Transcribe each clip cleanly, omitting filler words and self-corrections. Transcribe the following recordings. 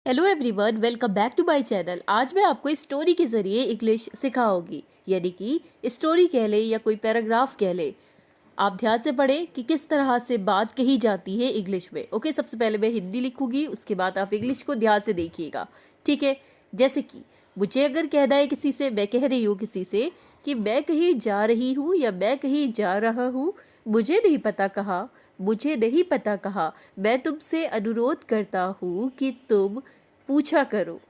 Hello everyone, welcome back to my channel. आज मैं आपको इस स्टोरी के ज़रिए इंग्लिश सिखाऊंगी, यानी कि स्टोरी कह ले या कोई पैराग्राफ कह ले। आप ध्यान से पढ़ें कि किस तरह से बात कही जाती है इंग्लिश में। ओके, सबसे पहले मैं हिंदी लिखूंगी, उसके बाद आप इंग्लिश को ध्यान से देखिएगा। ठीक है, जैसे कि मुझे अगर कहना है किसी से, मैं कह रही हूँ किसी से कि मैं कहीं जा रही हूँ या मैं कहीं जा रहा हूँ, मुझे नहीं पता कहाँ, मुझे नहीं पता कहाँ, मैं तुमसे अनुरोध करता हूँ कि तुम पूछा करो,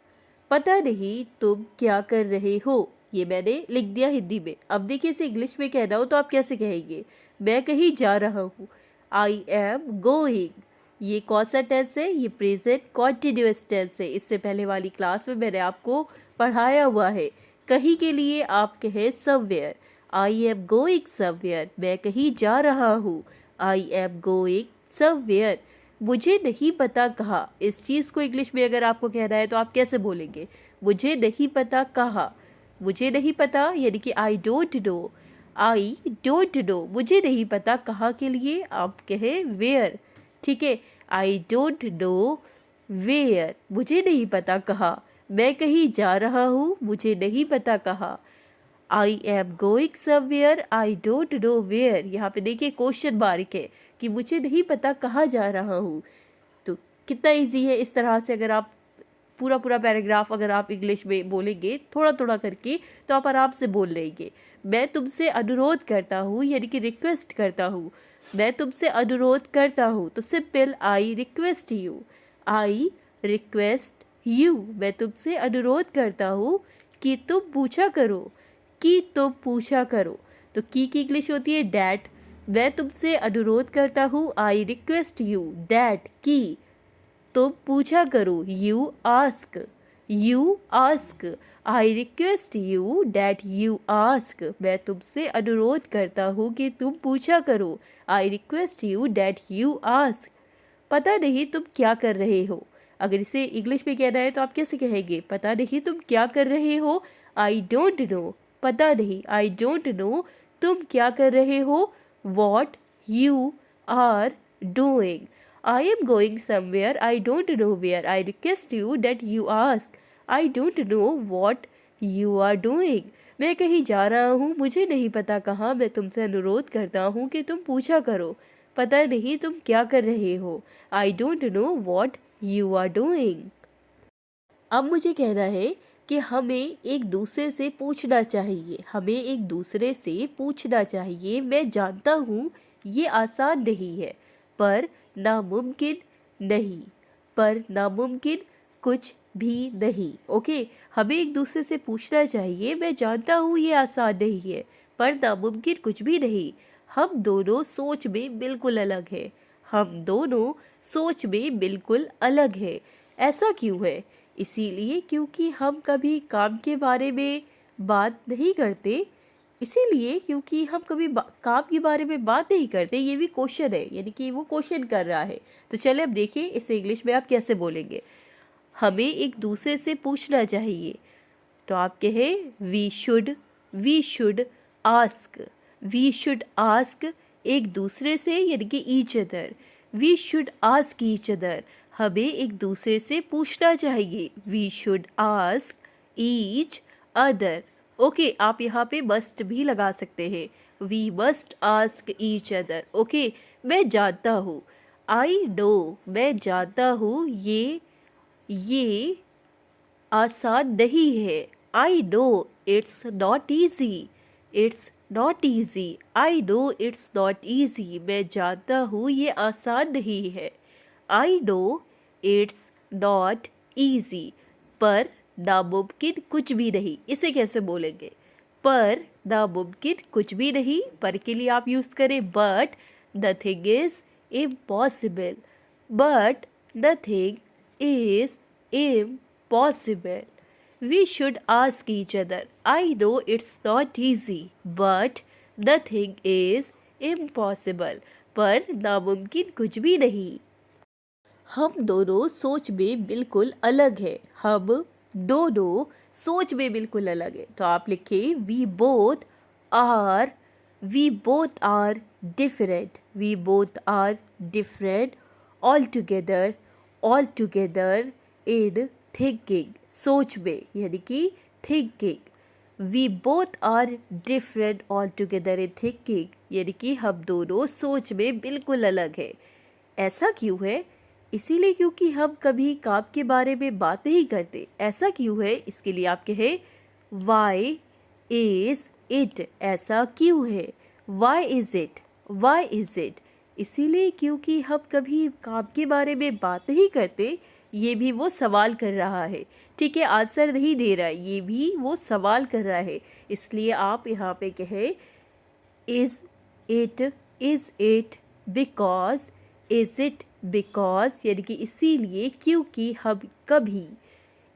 पता नहीं तुम क्या कर रहे हो। ये मैंने लिख दिया हिंदी में। अब देखिए इसे इंग्लिश में कहना हो तो आप कैसे कहेंगे। मैं कहीं जा रहा हूँ, आई एम गोइंग। ये कौन सा टेंस है? ये प्रेजेंट कॉन्टिन्यूअस टेंस है। इससे पहले वाली क्लास में मैंने आपको पढ़ाया हुआ है। कहीं के लिए आप कहें somewhere, I am going somewhere. मैं कहीं जा रहा हूँ, आई एम गोइंग समवेयर। मुझे नहीं पता कहाँ, इस चीज़ को इंग्लिश में अगर आपको कहना है तो आप कैसे बोलेंगे? मुझे नहीं पता कहाँ। मुझे नहीं पता यानी कि आई don't no, I don't no. मुझे नहीं पता कहाँ के लिए आप कहें वेयर। ठीक है, आई डोंट नो वेयर, मुझे नहीं पता कहाँ। मैं कहीं जा रहा हूँ, मुझे नहीं पता कहाँ। I am going somewhere, I don't know where. यहाँ पे देखिए क्वेश्चन मार्क है कि मुझे नहीं पता कहाँ जा रहा हूँ। तो कितना इजी है। इस तरह से अगर आप पूरा पूरा पैराग्राफ अगर आप इंग्लिश में बोलेंगे थोड़ा थोड़ा करके तो आप आराम से बोल लेंगे। मैं तुमसे अनुरोध करता हूँ यानी कि रिक्वेस्ट करता हूँ। मैं तुमसे अनुरोध करता हूँ तो simple I request you, I request you. मैं तुमसे अनुरोध करता हूँ कि तुम पूछा करो, कि तुम पूछा करो। तो की इंग्लिश होती है डैट। मैं तुमसे अनुरोध करता हूँ, आई रिक्वेस्ट यू डैट की तुम पूछा करो, you ask, you ask. I request you that you ask. मैं तुमसे अनुरोध करता हूँ कि तुम पूछा करो, I request you that you ask. पता नहीं तुम क्या कर रहे हो। अगर इसे इंग्लिश में कहना है तो आप कैसे कहेंगे? पता नहीं तुम क्या कर रहे हो, आई डोंट नो। पता नहीं, आई डोंट नो तुम क्या कर रहे हो, what you are doing. I am going somewhere, I don't know where. I request you that you ask. I don't know what you are doing. मैं कहीं जा रहा हूँ, मुझे नहीं पता कहाँ। मैं तुमसे अनुरोध करता हूँ कि तुम पूछा करो, पता नहीं तुम क्या कर रहे हो। I don't know what you are doing. अब मुझे कहना है कि हमें एक दूसरे से पूछना चाहिए, हमें एक दूसरे से पूछना चाहिए। मैं जानता हूँ ये आसान नहीं है, पर नामुमकिन नहीं, पर नामुमकिन कुछ भी नहीं। ओके, हमें एक दूसरे से पूछना चाहिए। मैं जानता हूँ ये आसान नहीं है, पर नामुमकिन कुछ भी नहीं। हम दोनों सोच में बिल्कुल अलग है, हम दोनों सोच में बिल्कुल अलग है। ऐसा क्यों है? इसीलिए क्योंकि हम कभी काम के बारे में बात नहीं करते। इसीलिए क्योंकि हम कभी काम के बारे में बात नहीं करते। ये भी क्वेश्चन है, यानी कि वो क्वेश्चन कर रहा है। तो चले अब देखिए इसे इंग्लिश में आप कैसे बोलेंगे। हमें एक दूसरे से पूछना चाहिए तो आप कहें we should ask, we should ask एक दूसरे से यानी कि each other. We should ask each other, हमें एक दूसरे से पूछना चाहिए। We should ask each other. Okay, आप यहाँ पे मस्ट भी लगा सकते हैं। We must ask each other. Okay, मैं जानता हूँ, आई नो, मैं जानता हूँ ये आसान नहीं है। आई know it's not easy, it's not easy. I know it's not easy, मैं जानता हूँ ये आसान नहीं है। आई नो इट्स नॉट ईजी, पर नामुमकिन कुछ भी नहीं। इसे कैसे बोलेंगे? पर नामुमकिन कुछ भी नहीं। पर के लिए आप यूज़ करें but nothing is impossible, but nothing is impossible. We should ask each other. I know it's not easy, but nothing is impossible. पर नामुमकिन कुछ भी नहीं। हम दोनों सोच में बिल्कुल अलग है, हम दोनों सोच में बिल्कुल अलग है। तो आप लिखें are we both are different, we both are different all together in thinking, सोच में, यानी कि thinking. We both are different all together in thinking, यानी कि हम दोनों सोच में बिल्कुल अलग है। ऐसा क्यों है? इसीलिए क्योंकि हम कभी काम के बारे में बात नहीं करते। ऐसा क्यों है? इसके लिए आप कहें वाई इज इट, ऐसा क्यों है? Why is it, why is it. इसीलिए क्योंकि हम कभी काम के बारे में बात नहीं करते। ये भी वो सवाल कर रहा है, ठीक है, आंसर नहीं दे रहा है, ये भी वो सवाल कर रहा है। इसलिए आप यहाँ पे कहें is it because, is it because, यानी कि इसीलिए क्योंकि हम कभी,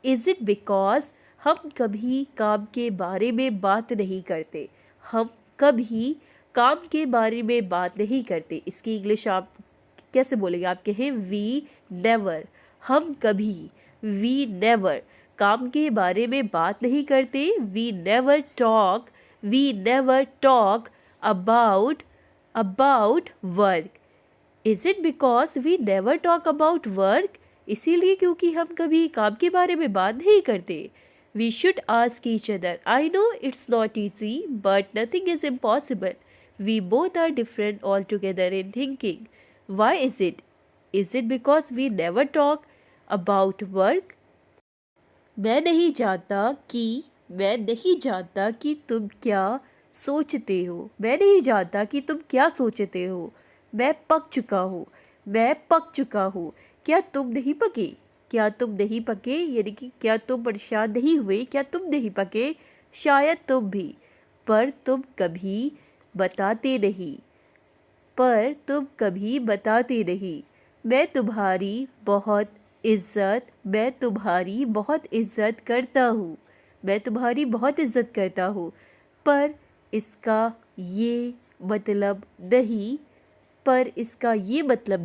इज इट बिकॉज हम कभी काम के बारे में बात नहीं करते। हम कभी काम के बारे में बात नहीं करते। इसकी इंग्लिश आप कैसे बोलेंगे? आप कहें वी नेवर, हम कभी, वी नेवर काम के बारे में बात नहीं करते। We never talk, we never talk about work. Is it because we never talk about work? इसीलिए क्योंकि हम कभी काम के बारे में बात नहीं करते। We should ask each other, I know it's not easy but nothing is impossible. We both are different all together in thinking. Why is it? Is it because we never talk about work? मैं नहीं जानता कि तुम क्या सोचते हो। मैं नहीं जानता कि तुम क्या सोचते हो। मैं पक चुका हूँ। क्या तुम नहीं पके? क्या तुम नहीं पके, यानी कि क्या तुम परेशान नहीं हुए? क्या तुम नहीं पके? शायद तुम भी, पर तुम कभी बताते नहीं। मैं तुम्हारी बहुत इज्जत करता हूँ। पर इसका ये मतलब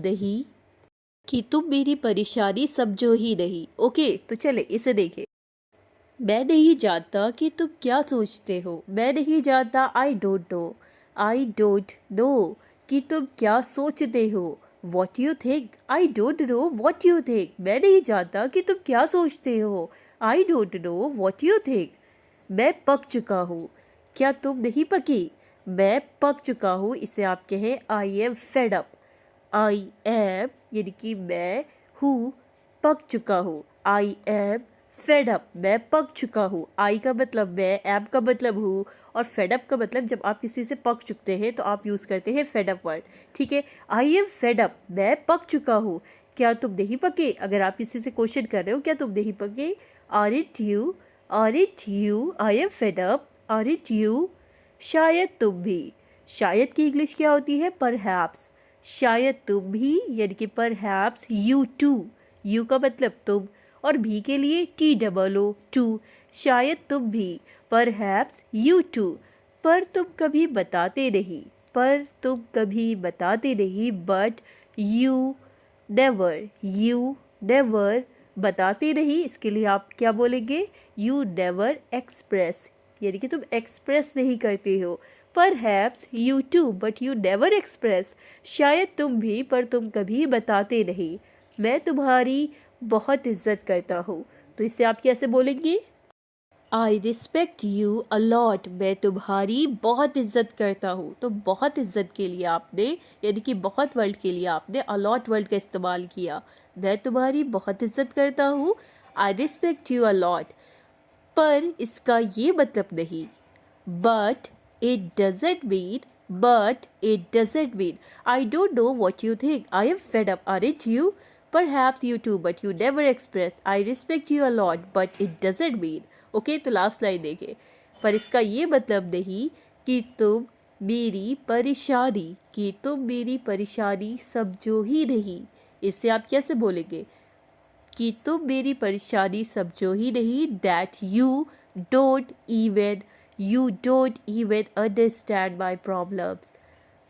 नहीं कि तुम मेरी परेशानी समझो ही नहीं। ओके, तो चले इसे देखें। मैं नहीं जानता कि तुम क्या सोचते हो। मैं नहीं जानता, आई डोंट नो कि तुम क्या सोचते हो। What you think, I don't know what you think. मैं नहीं जानता कि तुम क्या सोचते हो। आई don't know what you think. मैं पक चुका हूँ। क्या तुम नहीं पकी? मैं पक चुका हूँ। इसे आप कहें आई am fed up. I am, यानी कि मैं हूँ, पक चुका हूँ। आई एम फेड अप, मैं पक चुका हूँ। आई का मतलब मैं, एम का मतलब हूँ, और फेड अप का मतलब जब आप किसी से पक चुकते हैं तो आप यूज़ करते हैं फेड अप वर्ड, ठीक है। आई एम फेड अप, मैं पक चुका हूँ। क्या तुम नहीं पके? अगर आप किसी से क्वेश्चन कर रहे हो, क्या तुम नहीं पके? Are it you, I am fed up, are it you. शायद तुम भी। शायद की इंग्लिश क्या होती है? परहैप्स। शायद तुम भी, यानी कि परहैप्स यू टू। यू का मतलब तुम, और भी के लिए TOO, टू। शायद तुम भी, परहैप्स यू टू। पर तुम कभी बताते नहीं, बट यू नेवर बताते नहीं। इसके लिए आप क्या बोलेंगे? यू नेवर एक्सप्रेस, यानी कि तुम एक्सप्रेस नहीं करते हो। Perhaps you too but you never express. शायद तुम भी, पर तुम कभी बताते नहीं। मैं तुम्हारी बहुत इज्जत करता हूँ। तो इससे आप कैसे बोलेंगे? आई रिस्पेक्ट यू अलॉट, मैं तुम्हारी बहुत इज्जत करता हूँ। तो बहुत इज्जत के लिए आपने, यानी कि बहुत वर्ड के लिए आपने अलॉट वर्ड का इस्तेमाल किया। मैं तुम्हारी बहुत इज्जत करता हूँ, आई रिस्पेक्ट यू अलॉट। पर इसका ये मतलब नहीं, but it doesn't mean, I don't know what you think, I am fed up, are it you? Perhaps you too, but you never express. I respect you a lot, but it doesn't mean. Okay, तो last line देखें। पर इसका ये मतलब नहीं कि तुम मेरी परेशानी समझो ही नहीं। इससे आप कैसे बोलेंगे कि तुम मेरी परेशानी समझो ही नहीं? That you don't even understand my problems.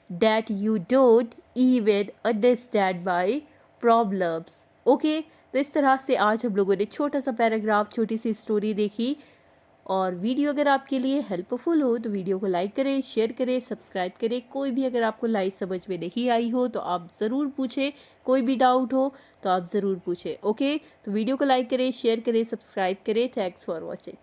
That you don't even understand my problems. Okay, तो इस तरह से आज हम लोगों ने छोटा सा पैराग्राफ, छोटी सी स्टोरी देखी और वीडियो अगर आपके लिए हेल्पफुल हो तो वीडियो को लाइक करें, शेयर करें, सब्सक्राइब करें। कोई भी अगर आपको लाइव समझ में नहीं आई हो तो आप ज़रूर पूछें, कोई भी डाउट हो तो आप ज़रूर पूछें। ओके, तो वीडियो को लाइक करें, शेयर करें, सब्सक्राइब करें। Thanks for watching.